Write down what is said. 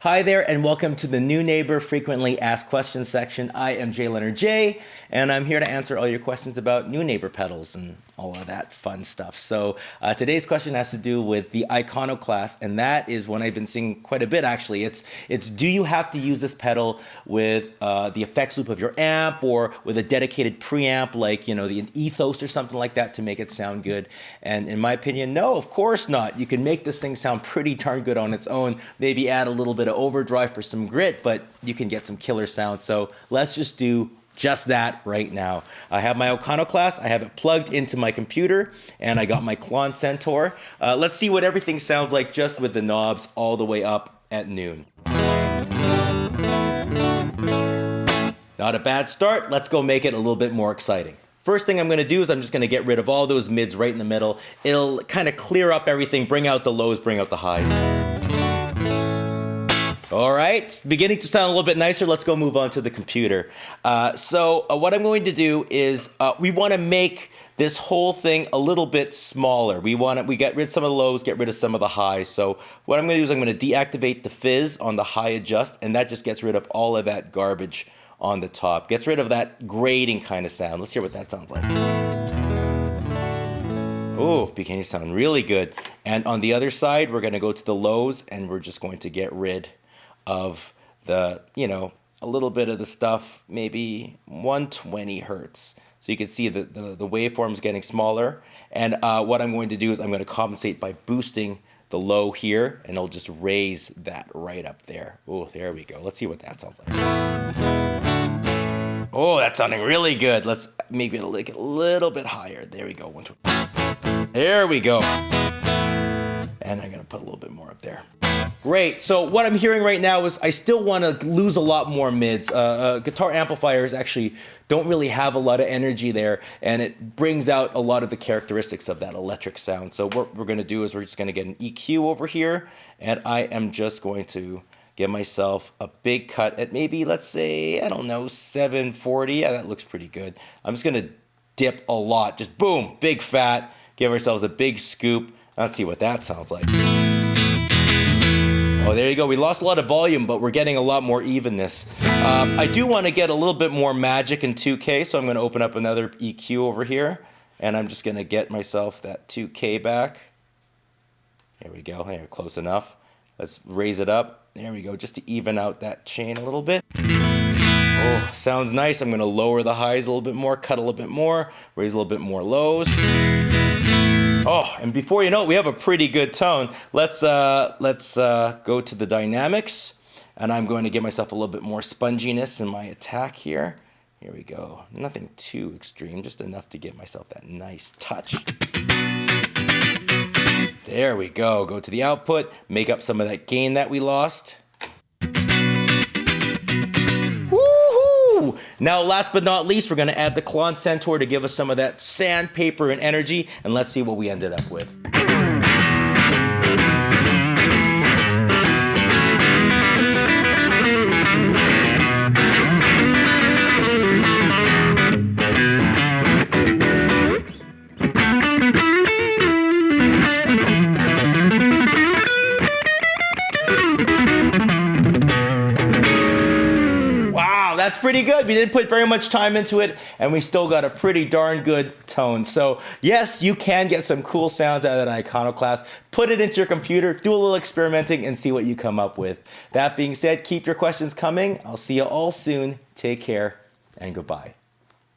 Hi there, and welcome to the Neunaber Frequently Asked Questions section. I am J. Leonard J, and I'm here to answer all your questions about Neunaber pedals and all of that fun stuff. So today's question has to do with the Iconoclast, and that is one I've been seeing quite a bit actually. It's do you have to use this pedal with the effects loop of your amp or with a dedicated preamp like the Ethos or something like that to make it sound good? And in my opinion, no, of course not. You can make this thing sound pretty darn good on its own. Maybe add a little bit of overdrive for some grit, but you can get some killer sound. So let's just do just that right now. I have my Iconoclast, I have it plugged into my computer, and I got my Klon Centaur. Let's see what everything sounds like just with the knobs all the way up at noon. Not a bad start. Let's go make it a little bit more exciting. First thing I'm going to do is I'm just going to get rid of all those mids right in the middle. It'll kind of clear up everything, bring out the lows, bring out the highs. All right, it's beginning to sound a little bit nicer. Let's go move on to the computer. So what I'm going to do is we want to make this whole thing a little bit smaller. We get rid of some of the lows, get rid of some of the highs. So what I'm going to do is I'm going to deactivate the fizz on the high adjust, and that just gets rid of all of that garbage on the top. Gets rid of that grating kind of sound. Let's hear what that sounds like. Oh, beginning to sound really good. And on the other side, we're going to go to the lows, and we're just going to get rid of the, a little bit of the stuff, maybe 120 hertz. So you can see that the waveform's getting smaller. And what I'm going to do is I'm going to compensate by boosting the low here, and it'll just raise that right up there. Oh, there we go. Let's see what that sounds like. Oh, that's sounding really good. Let's maybe a little bit higher. There we go. 120. There we go. And I'm going to put a little bit more up there. Great. So what I'm hearing right now is I still want to lose a lot more mids. Guitar amplifiers actually don't really have a lot of energy there, and it brings out a lot of the characteristics of that electric sound. So what we're going to do is we're just going to get an EQ over here, and I am just going to give myself a big cut at maybe, let's say, I don't know, 740. Yeah, that looks pretty good. I'm just going to dip a lot. Just boom, big fat. Give ourselves a big scoop. Let's see what that sounds like. Oh, there you go. We lost a lot of volume, but we're getting a lot more evenness. I do want to get a little bit more magic in 2K, so I'm going to open up another EQ over here, and I'm just going to get myself that 2K back. Here we go. Here, close enough. Let's raise it up. There we go, just to even out that chain a little bit. Oh, sounds nice. I'm going to lower the highs a little bit more, cut a little bit more, raise a little bit more lows. Oh, and before you know it, we have a pretty good tone. Let's go to the dynamics, and I'm going to give myself a little bit more sponginess in my attack here. Here we go. Nothing too extreme, just enough to give myself that nice touch. There we go. Go to the output, make up some of that gain that we lost. Now, last but not least, we're going to add the Klon Centaur to give us some of that sandpaper and energy, and let's see what we ended up with. That's pretty good. We didn't put very much time into it, and we still got a pretty darn good tone. So yes, you can get some cool sounds out of that Iconoclast. Put it into your computer, do a little experimenting, and see what you come up with. That being said, keep your questions coming. I'll see you all soon. Take care, and goodbye.